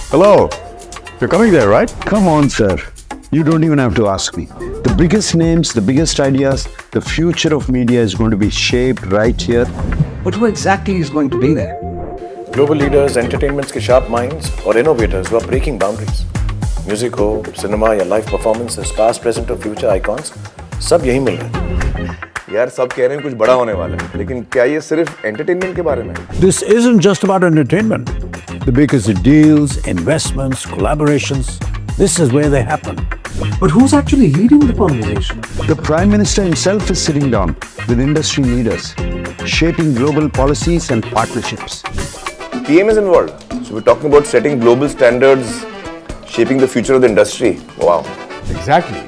Hello. You're coming there, right? Come on, sir. You don't even have to ask me. The biggest names, the biggest ideas, the future of media is going to be shaped right here. But who exactly is going to be there? Global leaders, entertainment's के sharp minds और innovators who are breaking boundaries. Music हो, cinema या live performances, past, present और future icons, सब यही मिल रहे हैं. यार सब कह रहे हैं कुछ बड़ा होने वाला है, लेकिन क्या ये सिर्फ एंटरटेनमेंट के बारे में है? This isn't just about entertainment. The biggest deals, investments, collaborations, this is where they happen. But who's actually leading the conversation? The Prime Minister himself is sitting down with industry leaders, shaping global policies and partnerships. PM is involved. So we're talking about setting global standards, shaping the future of the industry. Wow. Exactly.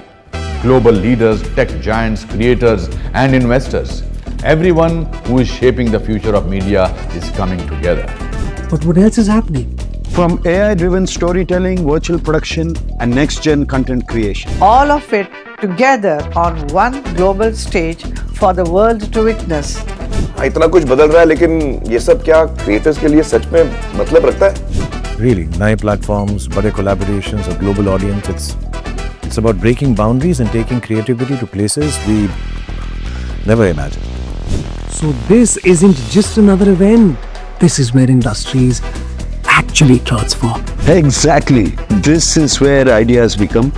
Global leaders, tech giants, creators, and investors. Everyone who is shaping the future of media is coming together. But what else is happening? From AI-driven storytelling, virtual production, and next-gen content creation. All of it together on one global stage for the world to witness. इतना कुछ बदल रहा है, लेकिन ये सब क्या creators के लिए सच में मतलब रखता है? Really, नए platforms, बड़े collaborations, a global audience. It's about breaking boundaries and taking creativity to places we never imagined. So this isn't just another event. This is where industries actually transform. Exactly. This is where ideas become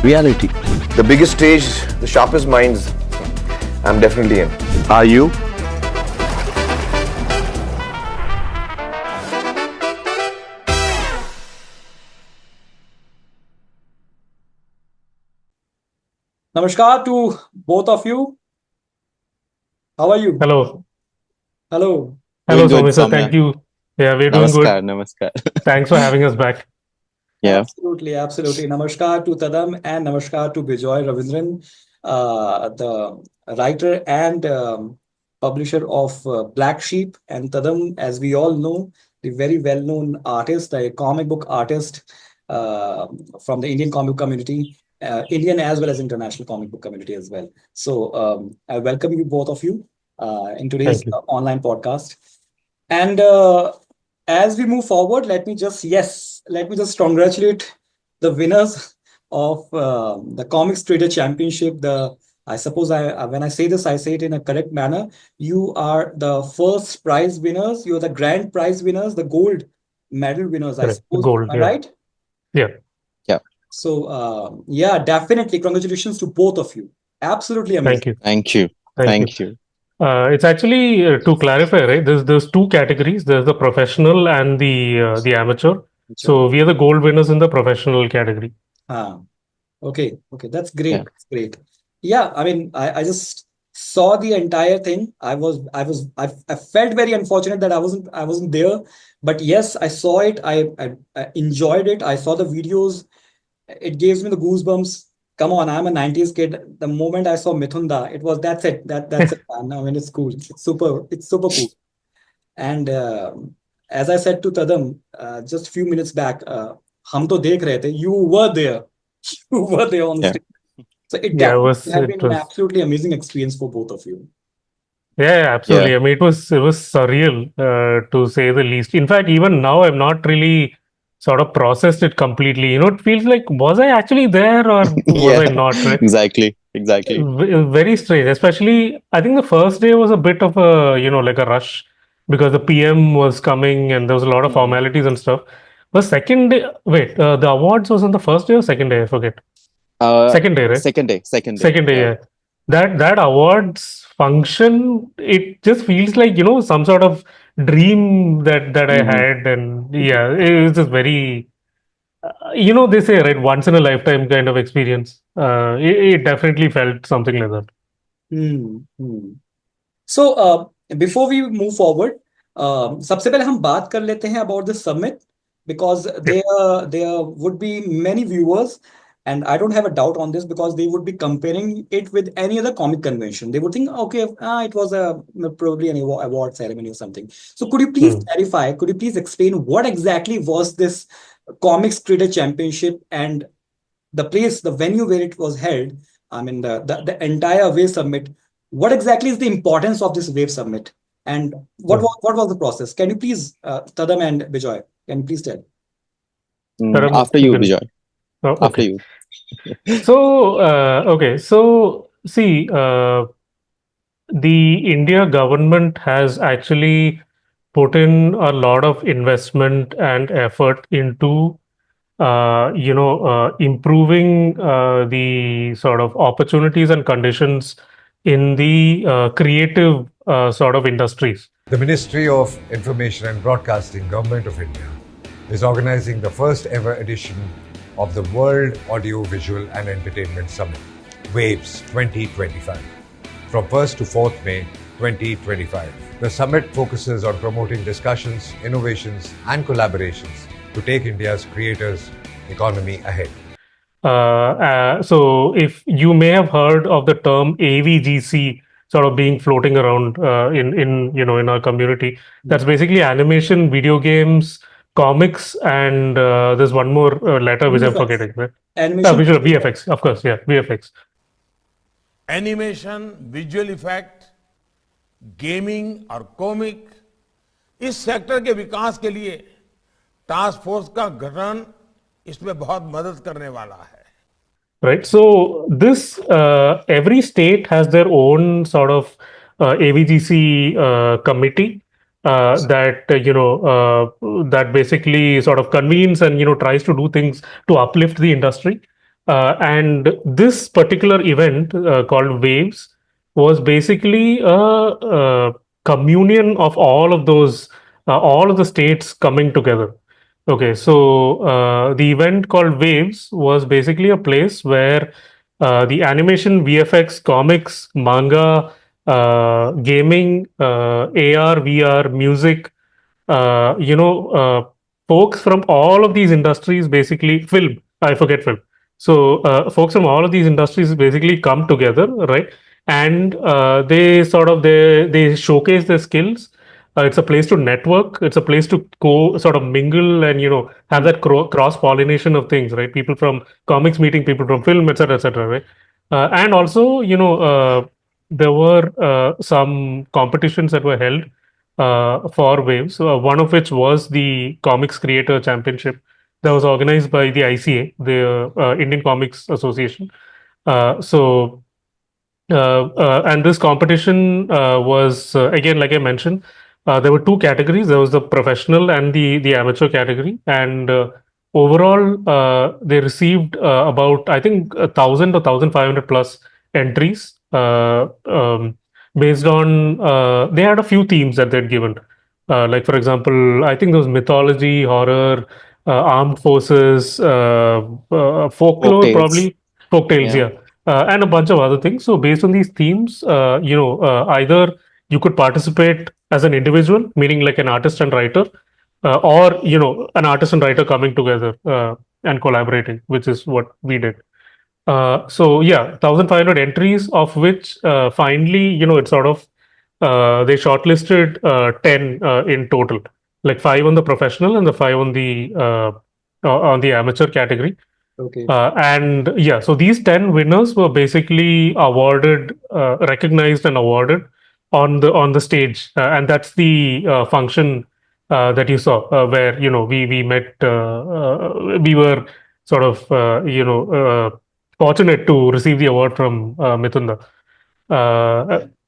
reality. The biggest stage, the sharpest minds. I'm definitely in. Are you? Namaskar to both of you. How are you? Hello. Hello. Hello, Doing good, Soumya sir. Soumya. Thank you. Yeah, we're doing good. Namaskar. Thanks for having us back. Yeah. Absolutely, absolutely. Namaskar to Tadam and namaskar to Bijoy Raveendran, the writer and publisher of Black Sheep. And Tadam, as we all know, the very well-known artist, a comic book artist from the Indian comic community, Indian as well as international comic book community as well. So I welcome you, both of you, in today's Thank you. online podcast. And as we move forward, let me just congratulate the winners of the Comics Trader Championship. I suppose when I say this, I say it in a correct manner. You are the first prize winners. You are the grand prize winners, the gold medal winners, I Correct. The suppose. gold, Am I yeah. right? Yeah. So, yeah, definitely. Congratulations to both of you. Absolutely amazing. Thank you. Thank you. It's actually to clarify, right? There's two categories. There's the professional and the amateur. So we are the gold winners in the professional category. Okay, that's great. Yeah. That's great. Yeah, I mean, I just saw the entire thing. I felt very unfortunate that I wasn't there, but yes, I saw it. I enjoyed it. I saw the videos. It gives me the goosebumps. Come on, I'm a 90s kid. The moment I saw Mithunda, that's it. That's it, man. I mean, it's cool. It's super cool. And as I said to Tadam just a few minutes back, hum to dekh rahe the. You were there. You were there on the Yeah. stage. So it Yeah, definitely had it been an was. absolutely amazing experience for both of you. Yeah, absolutely. Yeah. I mean, it was surreal to say the least. In fact, even now, I've not really sort of processed it completely. It feels like, was I actually there or was I not? Right? Exactly. Very strange. Especially, I think the first day was a bit of a, like a rush because the PM was coming and there was a lot of formalities and stuff. The second day, the awards was on the first day or second day? I forget. Second day, right? Second day. Second day, yeah. That awards function, it just feels like, some sort of dream that I had. And yeah, it was just very, they say, right, once in a lifetime kind of experience. It definitely felt something like that. So before we move forward, सबसे पहले हम बात कर लेते हैं about this summit because there would be many viewers, and I don't have a doubt on this because they would be comparing it with any other comic convention. They would think, okay, it was probably an award ceremony or something. So could you please clarify? Could you please explain what exactly was this Comics Trader Championship and the venue where it was held? I mean, the entire Wave Summit. What exactly is the importance of this Wave Summit? And what was the process? Can you please, Tadam and Bijoy, can you please tell? Tadam, After you you, can. Bijoy. Oh, After okay. you. So, okay. So, see, the India government has actually put in a lot of investment and effort into improving the sort of opportunities and conditions in the creative sort of industries. The Ministry of Information and Broadcasting, Government of India, is organizing the first ever edition of the World Audio Visual and Entertainment Summit, WAVES 2025, from 1st to 4th May 2025. The summit focuses on promoting discussions, innovations, and collaborations to take India's creators' economy ahead. So, if you may have heard of the term AVGC sort of being floating around in our community, that's basically animation, video games, comics, and there's one more letter which I'm VFX. forgetting. Right? Animation. Visual VFX, of course, yeah, VFX. Animation, visual effect, gaming और comic, इस sector के विकास के लिए task force का गठन इसमें बहुत मदद करने वाला है. Right. So this every state has their own sort of AVGC committee that basically sort of convenes and tries to do things to uplift the industry. And this particular event called Waves was basically a communion of all of the states coming together. Okay, so the event called Waves was basically a place where the animation, VFX, comics, manga, gaming, AR, VR, music, folks from all of these industries, basically film, I forget film. So folks from all of these industries basically come together, right? And they showcase their skills. It's a place to network. It's a place to go sort of mingle and have that cross pollination of things, right? People from comics meeting people from film, etc., right? And also, there were some competitions that were held for Waves. One of which was the Comics Creator Championship that was organized by the ICA, the Indian Comics Association. And this competition was again, like I mentioned, there were two categories. There was the professional and the amateur category, and overall they received about, I think, 1,000 or 1,500 plus entries based on they had a few themes that they'd given. Like, for example, I think there was mythology, horror, armed forces, folklore, Folktales. probably folktales, Yeah. yeah. And a bunch of other things. So based on these themes, either you could participate as an individual, meaning like an artist and writer, or an artist and writer coming together and collaborating, which is what we did. So yeah, 1,500 entries, of which finally, it sort of they shortlisted 10 in total, like 5 on the professional and the 5 on the amateur category. Okay. And yeah, so these 10 winners were basically recognized and awarded on the stage, and that's the function that you saw, where we met. We were sort of fortunate to receive the award from Mitunda.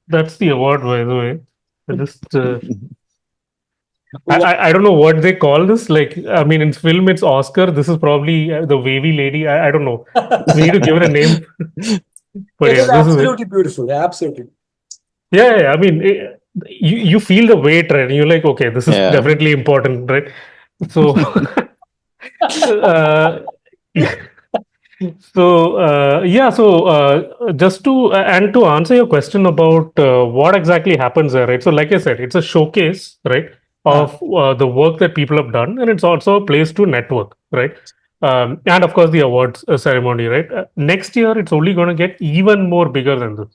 That's the award, by the way. I just I don't know what they call this. Like, I mean, in film it's Oscar. This is probably the wavy lady. I don't know. We need to give it a name. But It yeah, is this is it. absolutely beautiful. Absolutely. Yeah. I mean, you feel the weight, right? And you're like, okay, this is Yeah. definitely important, right? So, yeah. So just to answer your question about what exactly happens there, right? So like I said, it's a showcase, right, of the work that people have done, and it's also a place to network, right? And of course the awards ceremony, right? Next year it's only going to get even more bigger than this,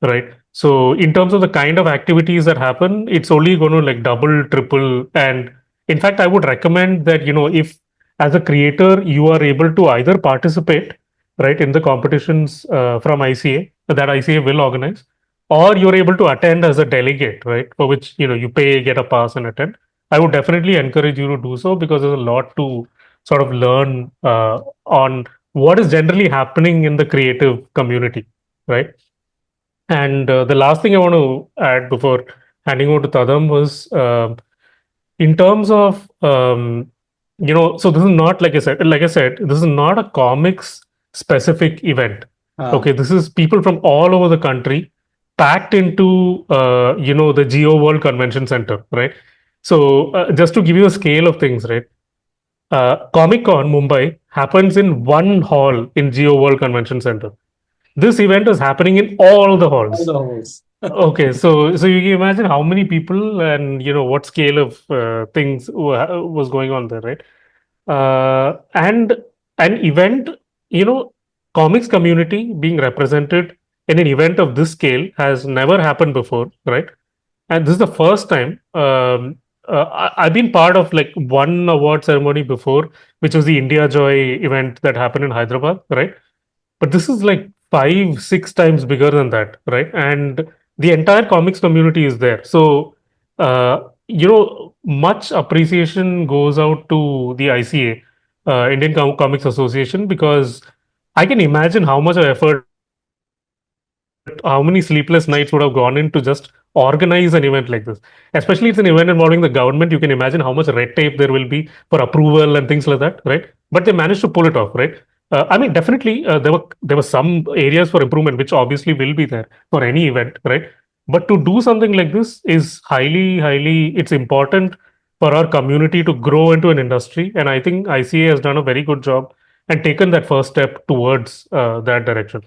right? So in terms of the kind of activities that happen, it's only going to like double, triple, and in fact, I would recommend that if as a creator you are able to either participate, right, in the competitions from ICA that ICA will organize, or you're able to attend as a delegate, right, for which you pay, get a pass, and attend. I would definitely encourage you to do so, because there's a lot to sort of learn on what is generally happening in the creative community, right? And the last thing I want to add before handing over to Tadam was in terms of so this is not like I said, this is not a comics specific event. Okay, this is people from all over the country packed into the Geo World Convention Center, right? So just to give you a scale of things, right? Comic Con Mumbai happens in one hall in Geo World Convention Center. This event is happening in all the All halls. the holes. Okay, so you can imagine how many people and what scale of things was going on there, right? And an event, you know, comics community being represented in an event of this scale has never happened before, right? And this is the first time. I've been part of like one award ceremony before, which was the India Joy event that happened in Hyderabad, right? But this is like five, six times bigger than that, right? And the entire comics community is there. So, much appreciation goes out to the ICA, Indian Comics Association, because I can imagine how much of effort, how many sleepless nights would have gone in to just organize an event like this. Especially it's an event involving the government. You can imagine how much red tape there will be for approval and things like that, right? But they managed to pull it off, right? I mean, definitely there were some areas for improvement, which obviously will be there for any event, right? But to do something like this is highly, it's important for our community to grow into an industry. And I think ICA has done a very good job and taken that first step towards that direction.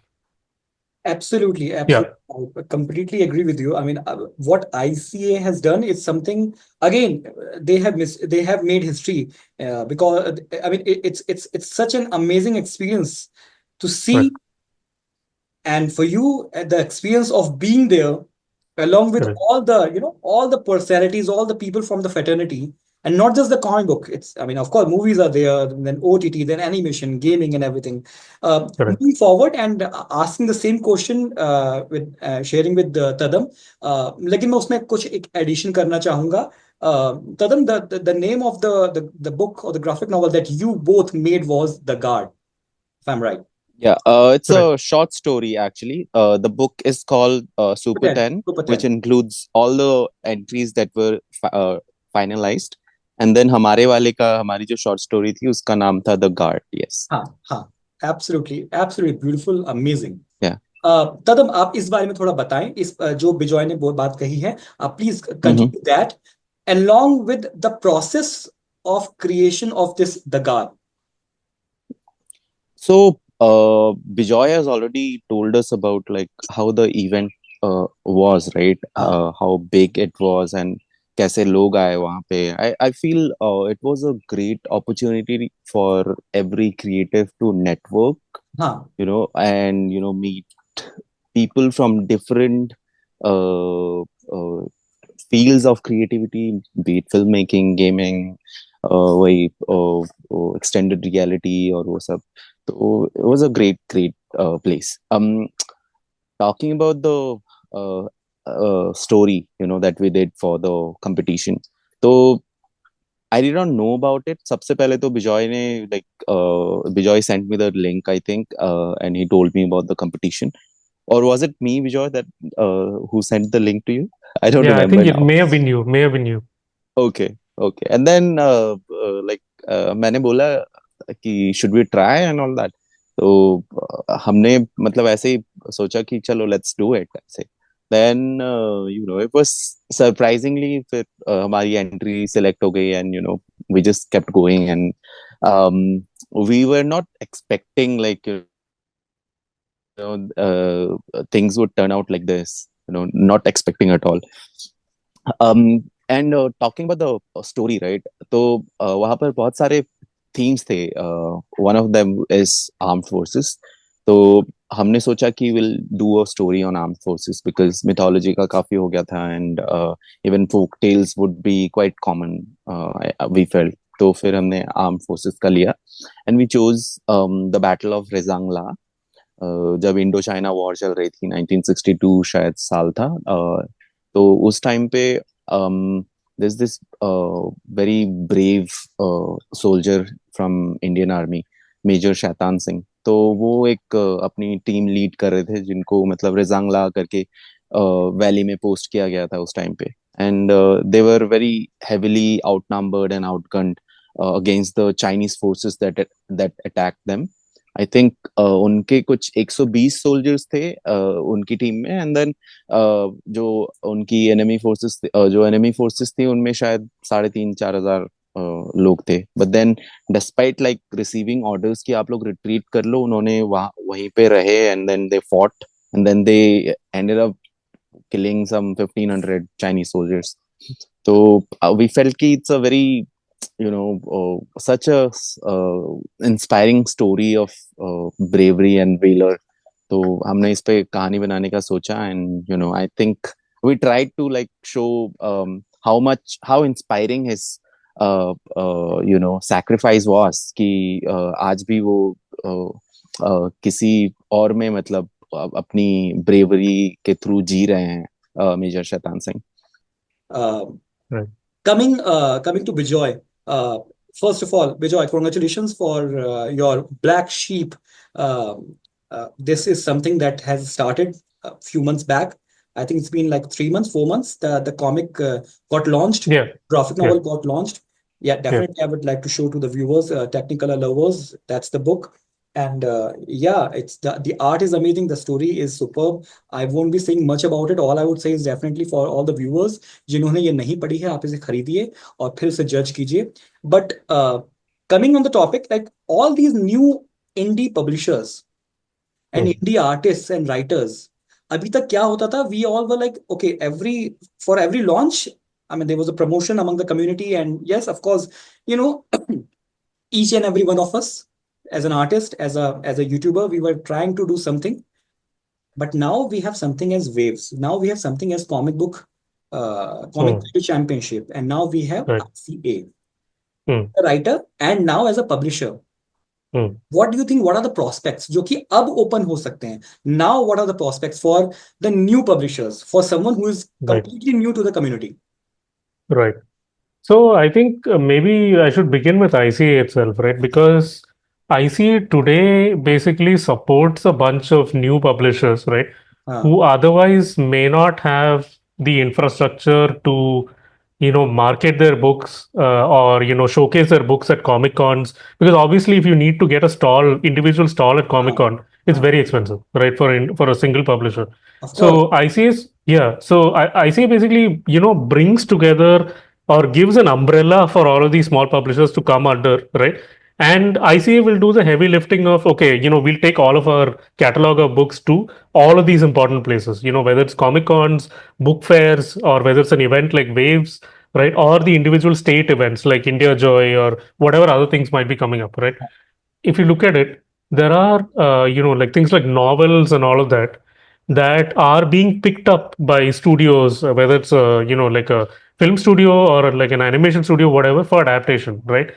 Absolutely, Yeah. absolutely. I completely agree with you. I mean, what ICA has done is something, again, they have made history because I mean it's such an amazing experience to see, Right. and for you the experience of being there along with Correct. all the personalities, all the people from the fraternity, and not just the comic book. It's, I mean, of course, movies are there, then OTT, then animation, gaming, and everything. Correct. Moving forward and asking the same question with sharing with Tadam, लेकिन मैं उसमें कुछ एक addition करना चाहूंगा. Tadam, the name of the book or the graphic novel that you both made was The Guard, if I'm right. Yeah, it's Correct. a short story actually. The book is called Super 10, Super which 10. includes all the entries that were finalized. And then हमारे वाले का हमारी जो short story थी उसका नाम था The Guard. Yes. हाँ, absolutely beautiful, amazing. Yeah. तदम, आप इस बारे में थोड़ा बताएं, इस जो बिजॉय ने वो बात कही है, आप please continue that along with the process of creation of this The Guard. So Bijoy has already told us about like how the event was, right? How big it was and कैसे लोग आए वहाँ पे. I feel it was a great opportunity for every creative to network, and meet people from different fields of creativity, be it filmmaking, gaming, वही extended reality और वो सब. So it was a great place. Talking about the story, that we did for the competition. So I did not know about it. सबसे पहले तो Bijoy sent me the link, I think, and he told me about the competition. Or was it me, Bijoy, that who sent the link to you? I don't remember. I think now. it may have been you. Okay. And then मैंने बोला कि should we try and all that. तो हमने मतलब ऐसे ही सोचा कि चलो let's do it. ऐसे. Then it was surprisingly फिर हमारी entry select हो गई and we just kept going and we were not expecting like things would turn out like this. Not expecting at all. And talking about the story, right? तो वहाँ पर बहुत सारे themes थे. One of them is armed forces. तो हमने सोचा कि we'll do a story on armed forces because mythology का काफी हो गया था and even folk tales would be quite common, we felt. तो फिर हमने armed forces का लिया and we chose the battle of Rezangla. जब इंडो चाइना वॉर चल रही थी 1962 शायद साल था. तो उस टाइम पे there's this very brave soldier from Indian Army, major Shaitan Singh. तो वो एक अपनी टीम लीड कर रहे थे जिनको मतलब रिजांगला करके वैली में पोस्ट किया गया था उस टाइम पे. And they were very heavily outnumbered and outgunned against the Chinese forces that attacked them. I think उनके कुछ 120 सोल्जर्स थे उनकी टीम में. एंड देन जो उनकी एनिमी फोर्सेस थी उनमें शायद 3,500-4,000 लोग थे. But then despite like receiving orders कि आप लोग रिट्रीट कर लो, उन्होंने वहीं पे रहे. And then they fought and then they ended up killing some 1,500 Chinese soldiers. So we felt कि it's a very such a inspiring story of bravery and valor. तो हमने इस पे कहानी बनाने का सोचा. And I think we tried to like show how inspiring his sacrifice was. कि आज भी वो किसी और में मतलब अपनी bravery के थ्रू जी रहे हैं major Shaitan Singh. Coming to Bijoy, first of all, Bijoy, congratulations for your Black Sheep. This is something that has started a few months back. I think it's been like 3 months, 4 months. The comic got launched. Yeah. Graphic novel got launched. Yeah, definitely. Yeah. I would like to show to the viewers, Technicolor lovers. That's the book. And yeah, it's the art is amazing. The story is superb. I won't be saying much about it. All I would say is definitely for all the viewers जिन्होंने ये नहीं पढ़ी है, आप इसे खरीदिए और फिर से जज कीजिए. But coming on the topic, like all these new indie publishers and indie artists and writers, अभी तक क्या होता था? We all were like, okay, for every launch, I mean, there was a promotion among the community, and yes, of course, each and every one of us, as an artist, as a YouTuber, we were trying to do something. But now we have something as waves. Now we have something as comic creator championship, and now we have ICA, a writer, and now as a publisher. What do you think? What are the prospects जो कि अब open हो सकते हैं? Now what are the prospects for the new publishers, for someone who is completely new to the community? Right. So I think maybe I should begin with ICA itself, right? Because ICA today basically supports a bunch of new publishers, right? Who otherwise may not have the infrastructure to, market their books or, showcase their books at Comic Cons. Because obviously, if you need to get a individual stall at Comic Con, it's very expensive, right? For a single publisher. So ICA basically, brings together or gives an umbrella for all of these small publishers to come under, right? And ICA will do the heavy lifting of, okay, we'll take all of our catalog of books to all of these important places, whether it's Comic Cons, book fairs, or whether it's an event like Waves, right? Or the individual state events like India Joy or whatever other things might be coming up, right? If you look at it, there are, like things like novels and all of that are being picked up by studios, whether it's, like a film studio or like an animation studio, whatever, for adaptation, right?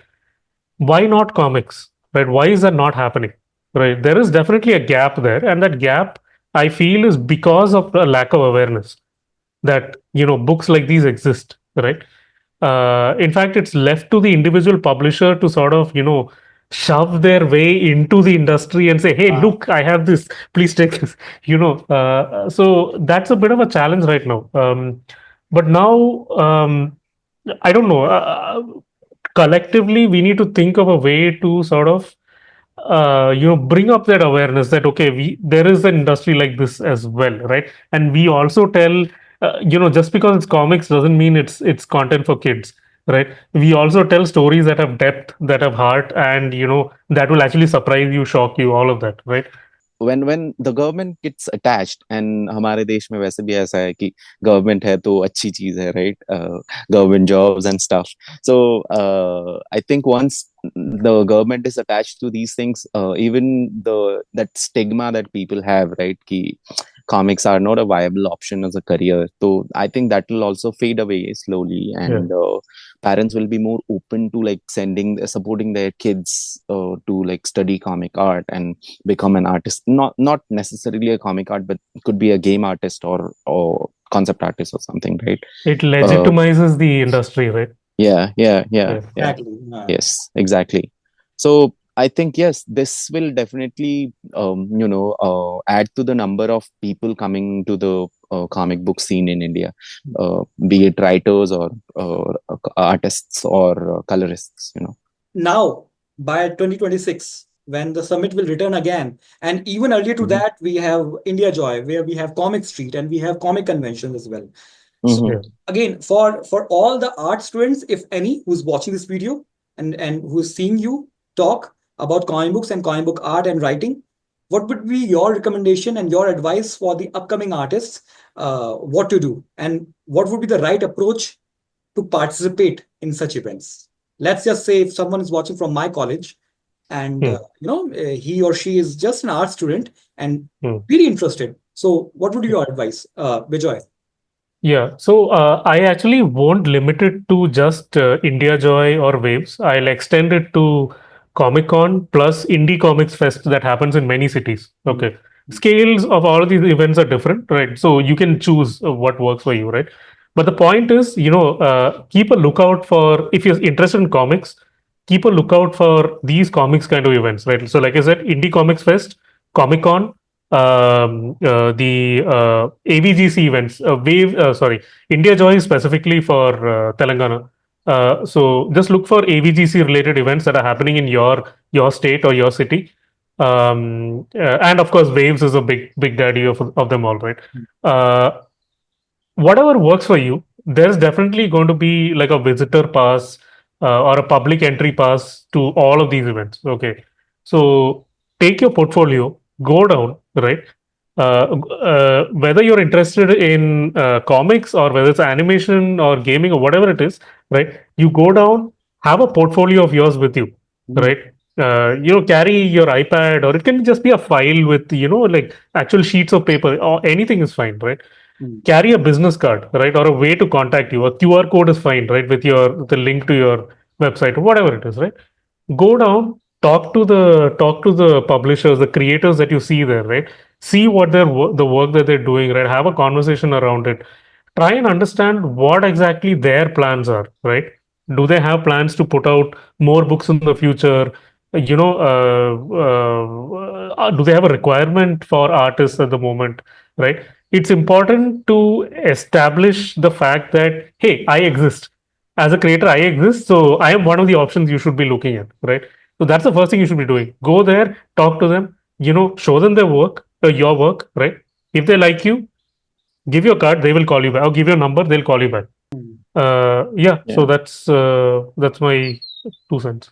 Why not comics, right? Why is that not happening, right? There is definitely a gap there, and that gap I feel is because of the lack of awareness that books like these exist, right? In fact, it's left to the individual publisher to sort of shove their way into the industry and say, hey, look, I have this, please take this. So that's a bit of a challenge right now. But now I don't know. Collectively, we need to think of a way to sort of bring up that awareness that okay, there is an industry like this as well, right? And we also tell just because it's comics doesn't mean it's content for kids, right? We also tell stories that have depth, that have heart, and that will actually surprise you, shock you, all of that, right? When the government gets attached, and हमारे देश में वैसे भी ऐसा है कि government है तो अच्छी चीज है, right? Government jobs and stuff. So I think once the government is attached to these things, even that stigma that people have, right? कि comics are not a viable option as a career. So I think that will also fade away slowly, and parents will be more open to like supporting their kids to like study comic art and become an artist. Not necessarily a comic art, but could be a game artist or concept artist or something, right? It legitimizes the industry, right? Yeah. Exactly. Yes, exactly. So I think yes, this will definitely add to the number of people coming to the comic book scene in India, be it writers or artists or colorists. Now, by 2026, when the summit will return again, and even earlier to Mhm. that, we have India Joy, where we have Comic Street and we have comic conventions as well. So Mhm. Yeah. again, for all the art students, if any, who's watching this video and who's seeing you talk about comic books and comic book art and writing, what would be your recommendation and your advice for the upcoming artists? What to do and what would be the right approach to participate in such events? Let's just say if someone is watching from my college and Hmm. he or she is just an art student and Hmm. really interested. So what would be your advice, Bijoy? Yeah, so I actually won't limit it to just India Joy or Waves. I'll extend it to Comic Con plus Indie Comics Fest that happens in many cities. Okay. Scales of all of these events are different, right? So you can choose what works for you, right? But the point is, keep a lookout for, if you're interested in comics, keep a lookout for these comics kind of events, right? So, like I said, Indie Comics Fest, Comic Con, the AVGC events, India Joy is specifically for Telangana. So just look for AVGC related events that are happening in your state or your city. And of course, Waves is a big daddy of them all, right? Uh, Whatever works for you, there's definitely going to be like a visitor pass or a public entry pass to all of these events. Okay. So take your portfolio, go down, right? Whether you're interested in comics or whether it's animation or gaming or whatever it is, right? You go down, have a portfolio of yours with you, right? Carry your iPad or it can just be a file with, like actual sheets of paper or anything is fine, right? Carry a business card, right, or a way to contact you. A QR code is fine, right, with the link to your website or whatever it is, right? Go down, talk to the publishers, the creators that you see there, right? See what the work that they're doing, right? Have a conversation around it. Try and understand what exactly their plans are, right? Do they have plans to put out more books in the future? Do they have a requirement for artists at the moment, right? It's important to establish the fact that, hey, I exist. As a creator, I exist. So I am one of the options you should be looking at, right? So that's the first thing you should be doing. Go there, talk to them, show them their work, your work, right? If they like you, give your card, they will call you back. Or give your number, they'll call you back. Yeah, so Yeah. that's my 2 cents.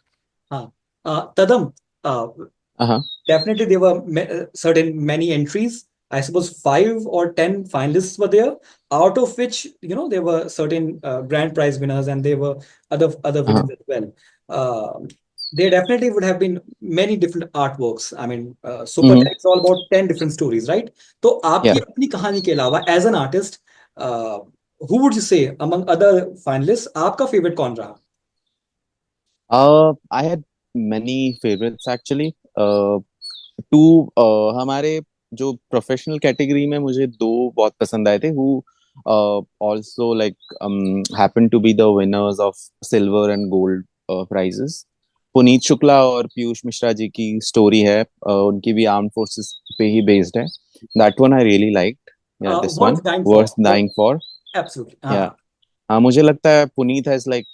Tadam, Uh-huh. definitely there were certain many entries. I suppose 5 or 10 finalists were there, out of which there were certain grand prize winners, and there were other Uh-huh. winners as well. There definitely would have been many different artworks. I mean, Super Hmm. 10 is all about 10 different stories, right? तो आपकी Yeah. अपनी कहानी के अलावा as an artist, who would you say among other finalists आपका favorite कौन रहा? I had many favorites actually. Two हमारे जो प्रोफेशनल कैटेगरी में मुझे दो बहुत पसंद आए थे who also like happen to be the winners of silver and gold prizes Puneet Shukla और पीयूष मिश्रा जी की स्टोरी है उनकी भी आर्म्ड फोर्सेस पे ही बेस्ड है that one I really liked yeah this one Worth dying for. Worth dying for Absolutely. Yeah हाँ मुझे लगता है Puneet has like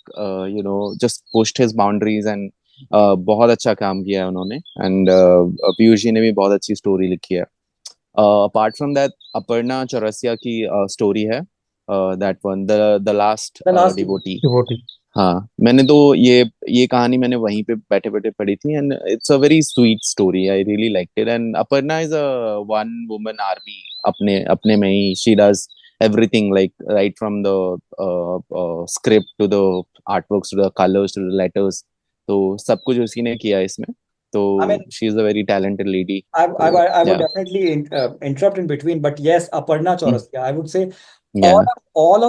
just pushed his boundaries and बहुत अच्छा काम किया है उन्होंने एंड पीयूष जी ने भी बहुत अच्छी स्टोरी लिखी है apart from that Aparna Chaurasia की स्टोरी है that one the last The last devotee Devotee. हाँ मैंने तो ये कहानी मैंने वहीं पे बैठे बैठे पढ़ी थी and it's a very sweet story I really liked it and Aparna is a one woman army अपने अपने में ही she does everything like right from the script to the artworks to the colors to the letters तो सब कुछ उसी ने किया इसमें तो I mean, she is a very talented lady I so would yeah definitely interrupt in between, but yes, Aparna Mm. Chaurasia, I would say yeah all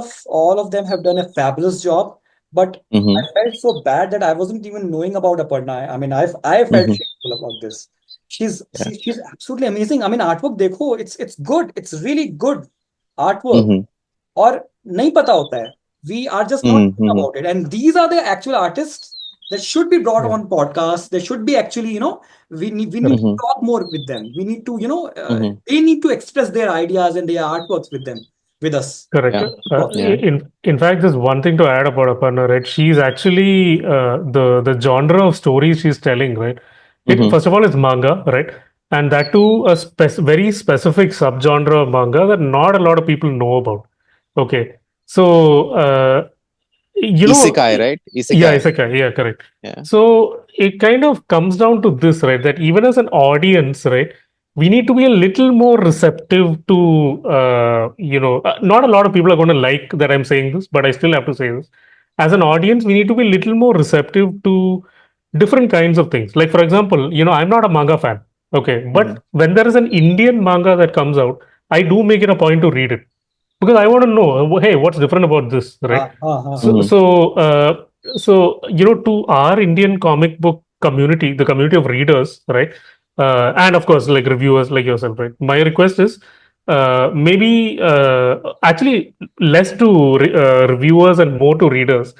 of them have done a fabulous job. But I felt so bad that I wasn't even knowing about Aparna. I mean, I felt shameful about this. yeah She's absolutely amazing. I mean, artwork देखो, it's good. It's really good artwork. और नहीं पता होता है. We are just not knowing about it. And these are the actual artists that should be brought Yeah. on podcasts. They should be actually, we need to talk more with them. We need to, they need to express their ideas and their artworks with us. Correct. Yeah. In fact, there's one thing to add about Aparna, right? She's actually the genre of stories she's telling, right? First of all, it's manga, right? And that too, a very specific subgenre of manga that not a lot of people know about. Okay, so Isekai, right? yeah, Isekai. isekai, yeah, correct. Yeah. So it kind of comes down to this, right? That even as an audience, right, we need to be a little more receptive to, not a lot of people are going to like that I'm saying this, but I still have to say this. As an audience, we need to be a little more receptive to different kinds of things. Like, for example, I'm not a manga fan, okay, but when there is an Indian manga that comes out, I do make it a point to read it because I want to know, hey, what's different about this, right? So to our Indian comic book community, the community of readers, right, and of course, like reviewers like yourself, right. My request is maybe actually less to reviewers and more to readers.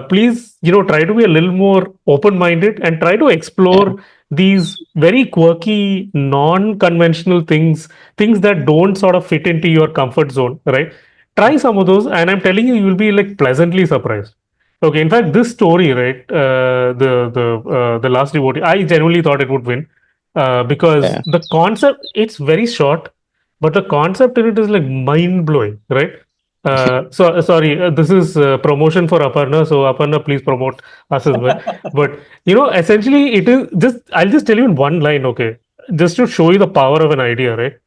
Please, try to be a little more open-minded and try to explore these very quirky, non-conventional things that don't sort of fit into your comfort zone, right? Try some of those, and I'm telling you, you will be like pleasantly surprised. Okay, in fact, this story, right, the last devotee, I genuinely thought it would win because the concept, it's very short, but the concept in it is like mind blowing, right? Sorry, this is promotion for Aparna. So Aparna, please promote us as well. But essentially, it is just. I'll just tell you in one line, okay, just to show you the power of an idea, right?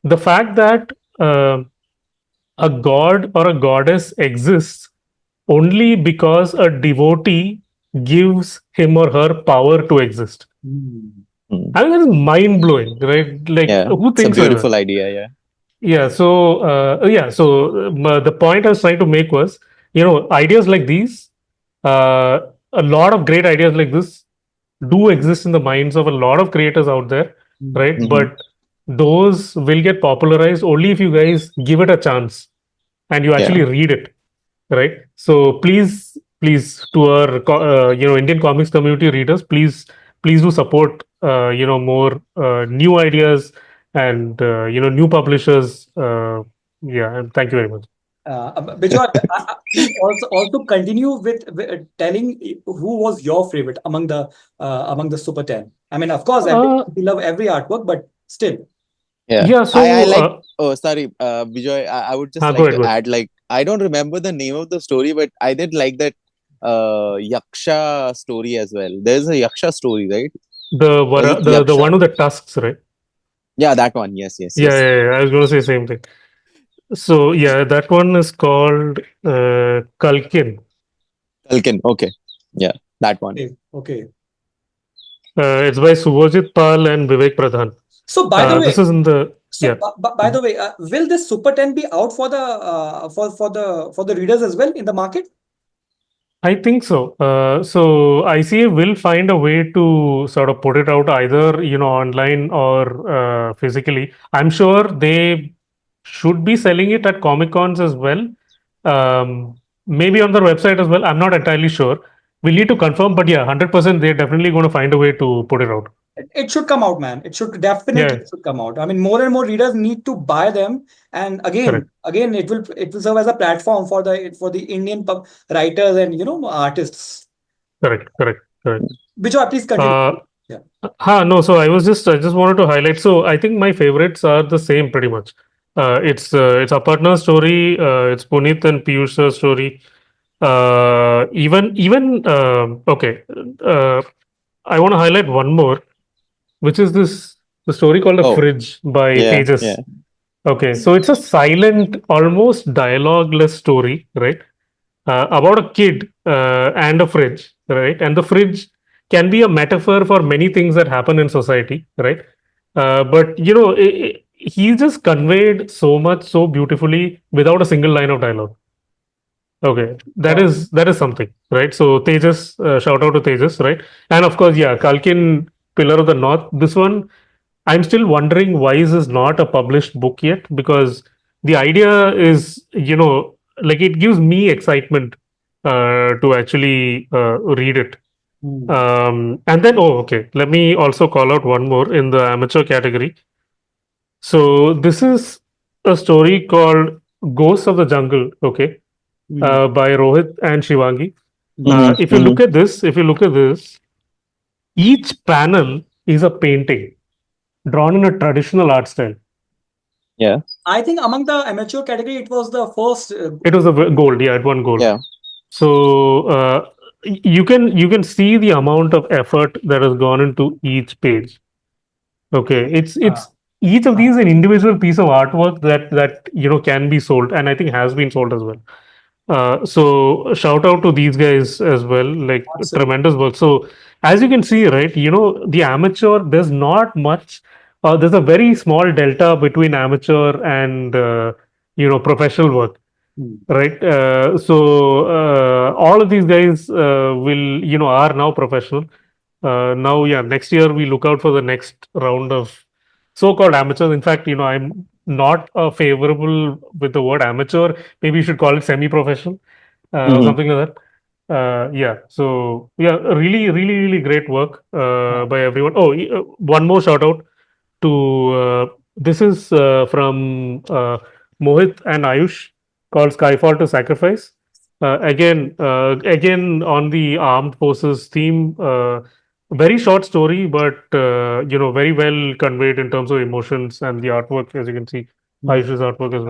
The fact that a god or a goddess exists only because a devotee gives him or her power to exist. I mean, that's mind blowing, right? Like, who It's a thinks like beautiful that? idea. Yeah. Yeah, so the point I was trying to make was, ideas like these, a lot of great ideas like this do exist in the minds of a lot of creators out there, right? But those will get popularized only if you guys give it a chance and you actually read it, right? So please, to our Indian comics community readers, please do support more new ideas and new publishers. Yeah, and thank you very much. Bijoy, please also continue with telling who was your favorite among the Super 10. I mean, of course, we love every artwork, but still. Yeah. So I like. Oh, sorry, Bijoy. I would just go like ahead. to add, like, I don't remember the name of the story, but I did like that Yaksha story as well. There's a Yaksha story, right? The Was it the one Yaksha? with the tusks, right? Yeah, that one. Yes. Yeah, I was going to say same thing. So yeah, that one is called Kalkin. Kalkin. Okay. Yeah, that one. Okay. It's by Subhojit Pal and Vivek Pradhan. So by the way, this is in the by the way, will this Super 10 be out for the for the readers as well in the market? I think so. So ICA will find a way to sort of put it out either online or physically. I'm sure they should be selling it at Comic Cons as well. Maybe on their website as well. I'm not entirely sure. We'll need to confirm, but yeah, 100% they're definitely going to find a way to put it out. It should come out, man. It should definitely should come out. I mean, more and more readers need to buy them, and again, it will serve as a platform for the Indian writers and artists. Correct. Bijoy, please continue. No. So I just wanted to highlight. So I think my favorites are the same pretty much. It's Aparna's story. It's Puneet and Piyush's story. Okay. I want to highlight one more, which is the story called The Fridge by Tejas. Yeah. Okay, so it's a silent, almost dialogueless story, right? About a kid and a fridge, right? And the fridge can be a metaphor for many things that happen in society, right? But he just conveyed so much so beautifully without a single line of dialogue. Okay, that is something, right? So Tejas, shout out to Tejas, right? And of course, yeah, Kalkin, Pillar of the North. This one, I'm still wondering why is this not a published book yet? Because the idea is, like it gives me excitement to actually read it. And then, oh, okay, let me also call out one more in the amateur category. So this is a story called Ghosts of the Jungle, okay, by Rohit and Shivangi. If you look at this, each panel is a painting drawn in a traditional art style. Yeah. I think among the amateur category, it was the first. It was a gold, yeah, it won gold. Yeah. So you can see the amount of effort that has gone into each page. Okay, it's each of these is an individual piece of artwork that can be sold, and I think has been sold as well. So shout out to these guys as well, like tremendous work. So as you can see, right, the amateur, there's not much, there's a very small delta between amateur and professional work, right? So all of these guys are now professional. Now, yeah, next year we look out for the next round of so-called amateurs. In fact, I'm not favorable with the word amateur. Maybe you should call it semi-professional or something like that. Yeah. So yeah, really, really, really great work by everyone. Oh, one more shout out to this is from Mohit and Ayush called Skyfall to Sacrifice. Again on the armed forces theme. Very short story, but very well conveyed in terms of emotions and the artwork, as you can see, Ayush's artwork as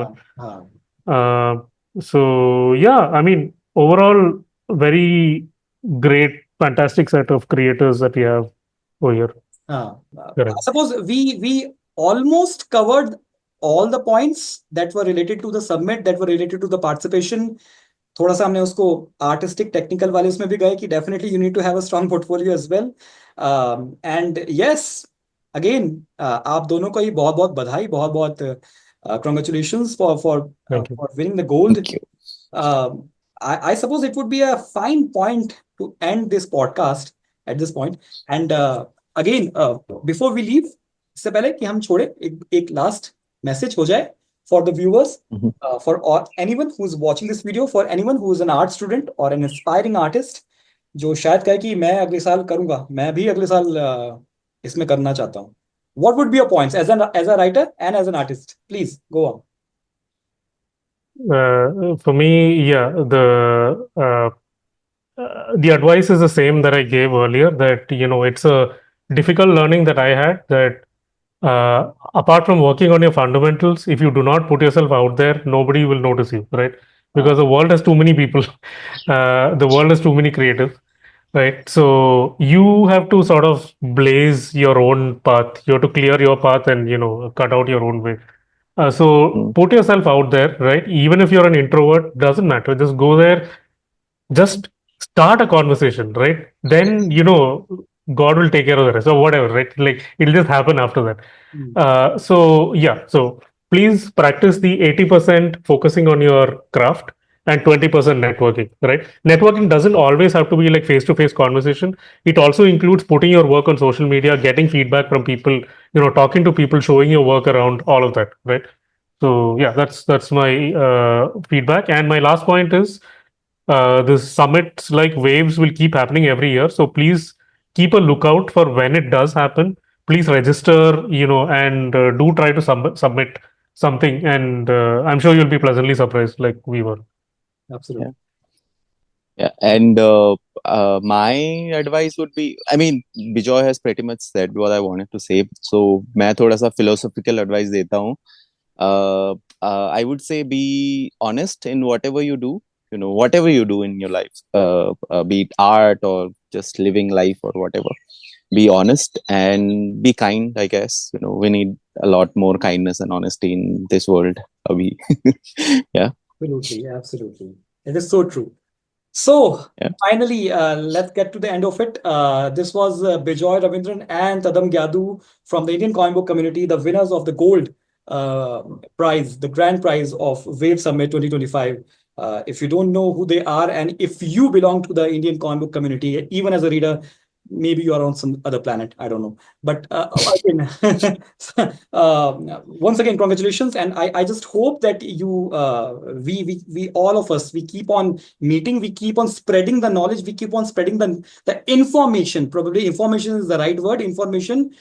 well. So yeah, I mean, overall, very great, fantastic set of creators that we have over here. I Correct. suppose we almost covered all the points that were related to the submit, that were related to the participation. थोड़ा सा हमने उसको artistic technical वाले उसमें भी गए कि definitely you need to have a strong portfolio as well and yes again आप दोनों को ही बहुत बहुत बधाई, बहुत बहुत congratulations for winning the gold. I suppose it would be a fine point to end this podcast at this point. And again, before we leave, इससे पहले कि हम छोड़े एक last message हो जाए for the viewers, for anyone who's watching this video, for anyone who is an art student or an aspiring artist, जो शायद कहे कि मैं अगले साल करूंगा, मैं भी अगले साल इसमें करना चाहता हूँ. What would be your points as a writer and as an artist? Please go on. For me, yeah, the advice is the same that I gave earlier, that it's a difficult learning that I had, that apart from working on your fundamentals, if you do not put yourself out there, nobody will notice you, right? Because the world has too many people, the world has too many creatives, right? So you have to sort of blaze your own path. You have to clear your path and cut out your own way. So put yourself out there, right? Even if you're an introvert, doesn't matter. Just go there, just start a conversation, right? Then God will take care of the rest or whatever, right? Like it'll just happen after that. So yeah, so please practice the 80% focusing on your craft and 20% networking, right? Networking doesn't always have to be like face-to-face conversation. It also includes putting your work on social media, getting feedback from people, talking to people, showing your work around, all of that, right? So yeah, that's my feedback. And my last point is this summits like waves will keep happening every year. So please keep a lookout for when it does happen. Please register, and do try to submit something. And I'm sure you'll be pleasantly surprised, like we were. Absolutely. Yeah, and my advice would be, I mean, Bijoy has pretty much said what I wanted to say. So मैं थोड़ा सा philosophical advice देता हूँ. I would say be honest in whatever you do. Whatever you do in your life, be it art or just living life or whatever, be honest and be kind, I guess. We need a lot more kindness and honesty in this world. Yeah. Absolutely, absolutely. It is so true. So finally, let's get to the end of it. This was Bijoy, Raveendran and Tadam Gyadu from the Indian comic book community, the winners of the gold prize, the grand prize of Wave Summit 2025. If you don't know who they are, and if you belong to the Indian comic book community, even as a reader, maybe you are on some other planet. I don't know. But again, once again, congratulations. And I just hope that we all of us, we keep on meeting, we keep on spreading the knowledge, we keep on spreading the information. Probably information is the right word. Information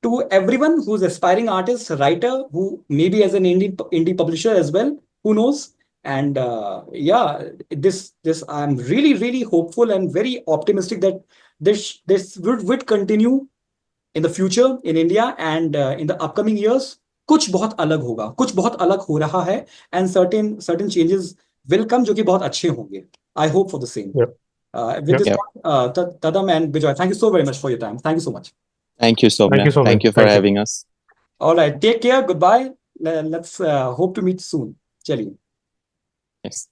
to everyone who's aspiring artist, writer, who maybe as an indie publisher as well. Who knows? And yeah, this I'm really hopeful and very optimistic that this would continue in the future in India and in the upcoming years. कुछ बहुत अलग होगा, कुछ बहुत अलग हो रहा है, and certain changes will come जो कि बहुत अच्छे होंगे. I hope for the same. Yep. With this, Yep. Tadam and Bijoy, thank you so very much for your time. Thank you so much. Thank you, Soumya. Thank you, Soumya. Thank you for Thank you. having us. All right, take care. Goodbye. Let's hope to meet soon. चलिए. Yes.